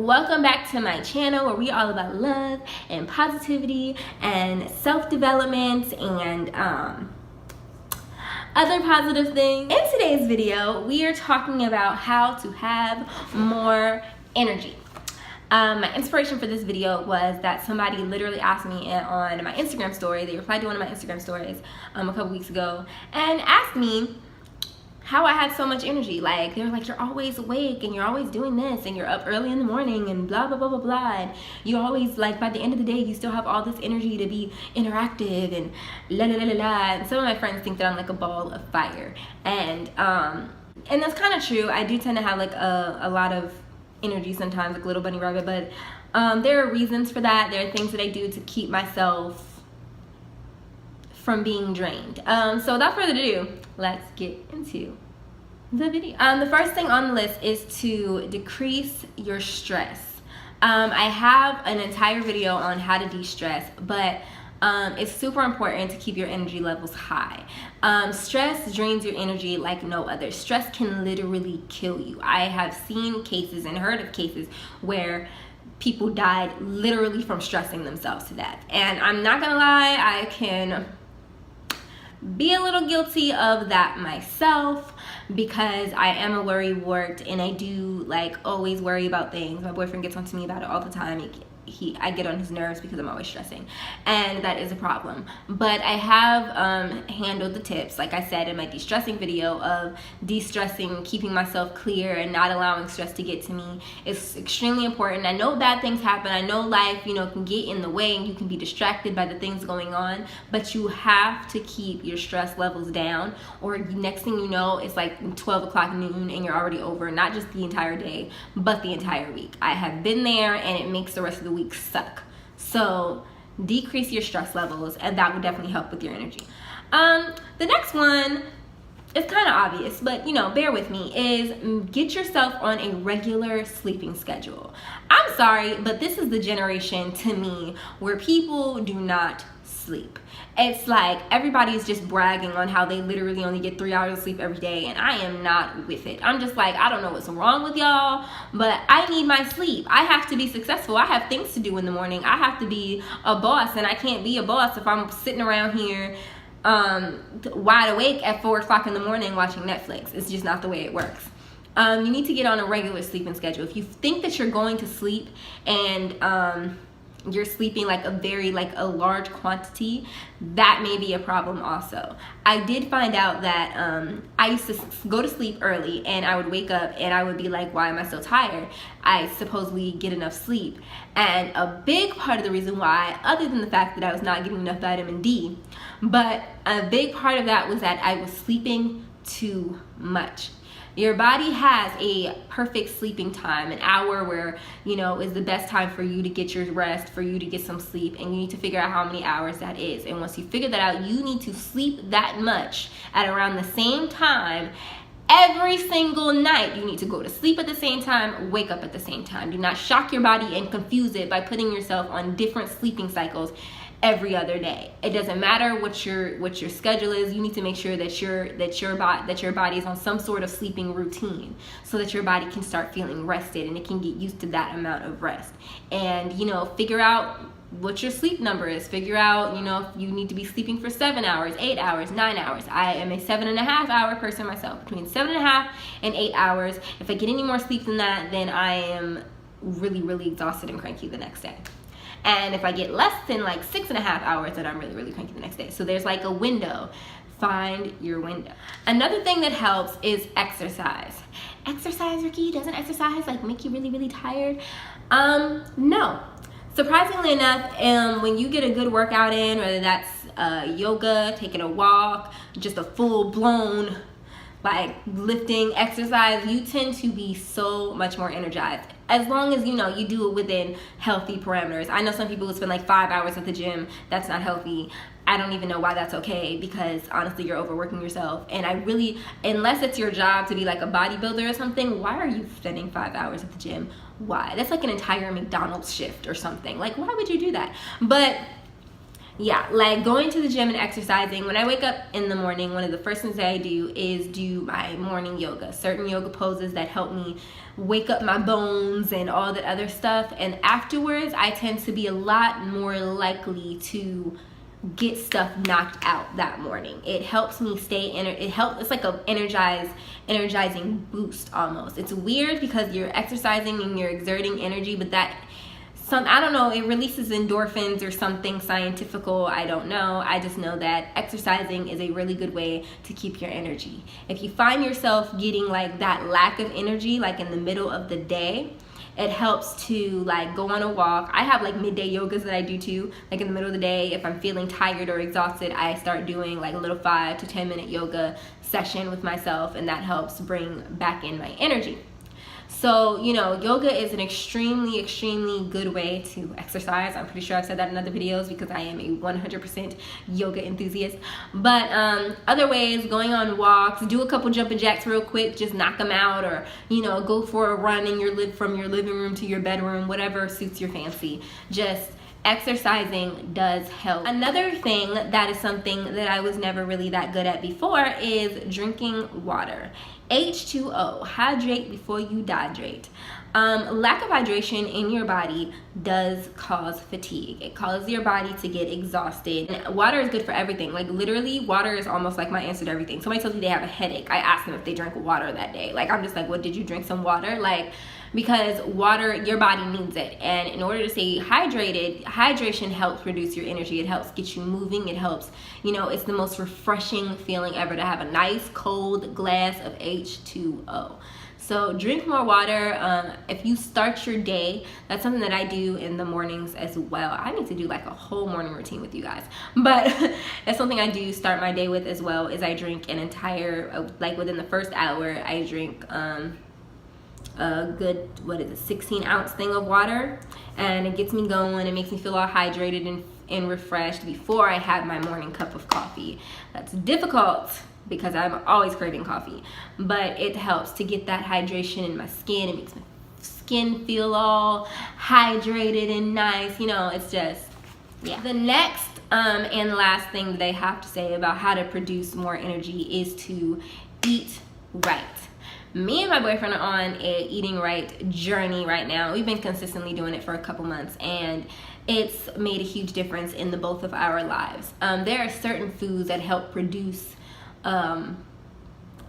Welcome back to my channel where we are all about love and positivity and self-development and other positive things. In today's video, we are talking about how to have more energy. My inspiration for this video was that somebody literally asked me on my Instagram story. They replied to one of my Instagram stories a couple weeks ago and asked me how I had so much energy. Like, they were like, you're always awake and you're always doing this and you're up early in the morning and blah blah blah blah blah, and you always, like, by the end of the day you still have all this energy to be interactive and la la la la la. And some of my friends think that I'm like a ball of fire, and that's kind of true. I do tend to have like a lot of energy sometimes, like little bunny rabbit, but there are reasons for that. There are things that I do to keep myself from being drained. So without further ado, let's get into the video. The first thing on the list is to decrease your stress. I have an entire video on how to de-stress, but it's super important to keep your energy levels high. Stress drains your energy like no other. Stress can literally kill you. I have seen cases and heard of cases where people died literally from stressing themselves to death. And I'm not gonna lie, I can be a little guilty of that myself, because I am a worrywart and I do like always worry about things. My boyfriend gets on to me about it all the time. I get on his nerves because I'm always stressing, and that is a problem. But I have handled the tips, like I said in my de-stressing video, of de-stressing, keeping myself clear and not allowing stress to get to me. It's extremely important. I know bad things happen. I know life, can get in the way and you can be distracted by the things going on, but you have to keep your stress levels down, or next thing you know, it's like 12 o'clock noon and you're already over not just the entire day, but the entire week. I have been there, and it makes the rest of the week suck. So decrease your stress levels, and that would definitely help with your energy. The next one is kind of obvious, but bear with me, is get yourself on a regular sleeping schedule. I'm sorry, but this is the generation to me where people do not sleep. It's like everybody's just bragging on how they literally only get 3 hours of sleep every day, and I am not with it. I'm just like, I don't know what's wrong with y'all, but I need my sleep. I have to be successful. I have things to do in the morning. I have to be a boss, and I can't be a boss if I'm sitting around here wide awake at 4 o'clock in the morning watching Netflix. It's just not the way it works. You need to get on a regular sleeping schedule. If you think that you're going to sleep and you're sleeping like a large quantity, that may be a problem also. I did find out that I used to go to sleep early and I would wake up and I would be like, why am I so tired? I supposedly get enough sleep. And a big part of the reason why, other than the fact that I was not getting enough vitamin D, but a big part of that was that I was sleeping too much. Your body has a perfect sleeping time, an hour where, is the best time for you to get your rest, for you to get some sleep, and you need to figure out how many hours that is. And once you figure that out, you need to sleep that much at around the same time every single night. You need to go to sleep at the same time, wake up at the same time. Do not shock your body and confuse it by putting yourself on different sleeping cycles every other day. It doesn't matter what your schedule is. You need to make sure that your body is on some sort of sleeping routine, so that your body can start feeling rested and it can get used to that amount of rest. And figure out what your sleep number is. Figure out if you need to be sleeping for 7 hours, 8 hours, 9 hours. I am a 7.5 hour person myself, between 7.5 and 8 hours. If I get any more sleep than that, then I am really, really exhausted and cranky the next day. And if I get less than like 6.5 hours, then I'm really, really cranky the next day. So there's like a window. Find your window. Another thing that helps is exercise. Exercise, Ricky? Doesn't exercise like make you really, really tired? No. Surprisingly enough, when you get a good workout in, whether that's yoga, taking a walk, just a full-blown like lifting exercise, you tend to be so much more energized, as long as you do it within healthy parameters. I know some people who spend like 5 hours at the gym. That's not healthy. I don't even know why that's okay, because honestly, you're overworking yourself. And I really, unless it's your job to be like a bodybuilder or something, why are you spending 5 hours at the gym? Why? That's like an entire McDonald's shift or something. Like, why would you do that? But yeah, like going to the gym and exercising. When I wake up in the morning, one of the first things that I do is do my morning yoga, certain yoga poses that help me wake up my bones and all that other stuff. And afterwards, I tend to be a lot more likely to get stuff knocked out that morning. It helps me stay it's like a energizing boost almost. It's weird because you're exercising and you're exerting energy, but I don't know, it releases endorphins or something scientifical, I don't know. I just know that exercising is a really good way to keep your energy. If you find yourself getting like that lack of energy like in the middle of the day, it helps to like go on a walk. I have like midday yogas that I do too. Like in the middle of the day, if I'm feeling tired or exhausted, I start doing like a little 5 to 10 minute yoga session with myself, and that helps bring back in my energy. So, you know, yoga is an extremely good way to exercise. I'm pretty sure I've said that in other videos because I am a 100% yoga enthusiast. But other ways, going on walks, do a couple jumping jacks real quick, just knock them out, or, you know, go for a run in from your living room to your bedroom, whatever suits your fancy. Just exercising does help. Another thing that is something that I was never really that good at before is drinking water. H2O, hydrate before you dehydrate. Lack of hydration in your body does cause fatigue. It causes your body to get exhausted. And water is good for everything. Like literally, water is almost like my answer to everything. Somebody tells me they have a headache, I ask them if they drank water that day. Like I'm just like, what, did you drink some water? Like, because water, your body needs it. And in order to stay hydrated, hydration helps produce your energy. It helps get you moving. It helps, you know, it's the most refreshing feeling ever to have a nice cold glass of H2O. So drink more water. If you start your day, that's something that I do in the mornings as well. I need to do like a whole morning routine with you guys. But that's something I do start my day with as well, is I drink an entire, like within the first hour, I drink a good, 16-ounce thing of water, and it gets me going. It makes me feel all hydrated and refreshed before I have my morning cup of coffee. That's difficult because I'm always craving coffee, but it helps to get that hydration in my skin. It makes my skin feel all hydrated and nice. You know, it's just, yeah. The next and last thing that I have to say about how to produce more energy is to eat right. Me and my boyfriend are on a eating right journey right now. We've been consistently doing it for a couple months, and it's made a huge difference in the both of our lives. There are certain foods that help produce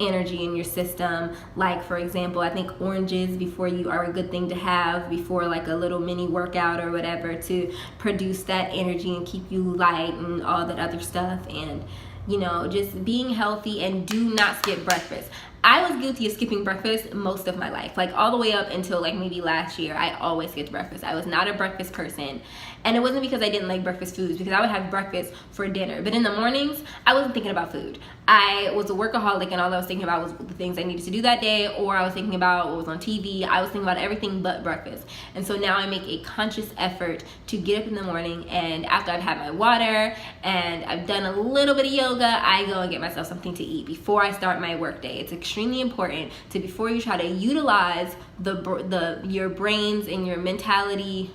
energy in your system. Like, for example, I think oranges before you are a good thing to have before like a little mini workout or whatever, to produce that energy and keep you light and all that other stuff. And, you know, just being healthy, and do not skip breakfast. I was guilty of skipping breakfast most of my life, like all the way up until like maybe last year. I always skipped breakfast. I was not a breakfast person, and it wasn't because I didn't like breakfast foods, because I would have breakfast for dinner. But in the mornings, I wasn't thinking about food. I was a workaholic, and all I was thinking about was the things I needed to do that day, or I was thinking about what was on TV. I was thinking about everything but breakfast. And so now I make a conscious effort to get up in the morning, and after I've had my water and I've done a little bit of yoga, I go and get myself something to eat before I start my work day. It's extremely important to, before you try to utilize your brains and your mentality,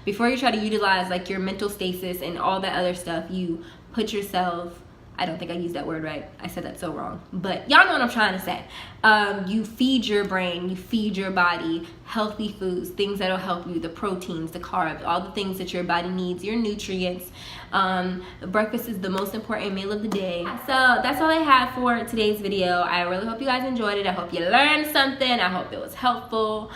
before you try to utilize like your mental stasis and all that other stuff, you put yourself, I don't think I used that word right. I said that so wrong. But y'all know what I'm trying to say. You feed your brain, you feed your body healthy foods, things that'll help you, the proteins, the carbs, all the things that your body needs, your nutrients. Breakfast is the most important meal of the day. So that's all I have for today's video. I really hope you guys enjoyed it. I hope you learned something. I hope it was helpful.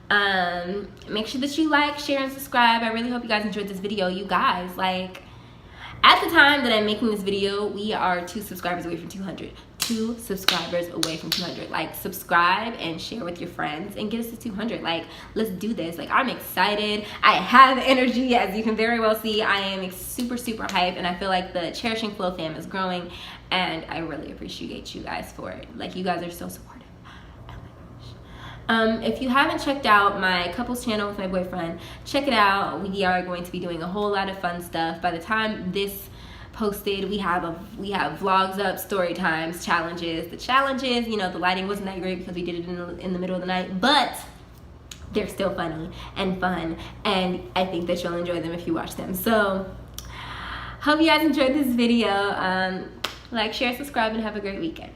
Make sure that you like, share, and subscribe. I really hope you guys enjoyed this video. You guys, like, at the time that I'm making this video, we are 2 subscribers away from 200. 2 subscribers away from 200. Like, subscribe and share with your friends and get us to 200. Like, let's do this. Like, I'm excited. I have energy, as you can very well see. I am super hyped, and I feel like the Cherishing Flow fam is growing, and I really appreciate you guys for it. Like, you guys are so supportive. If you haven't checked out my couples channel with my boyfriend, check it out. We are going to be doing a whole lot of fun stuff. By the time this posted, we have vlogs up, story times, challenges. The challenges, you know, the lighting wasn't that great because we did it in the middle of the night, but they're still funny and fun, and I think that you'll enjoy them if you watch them. So hope you guys enjoyed this video. Like, share, subscribe, and have a great weekend.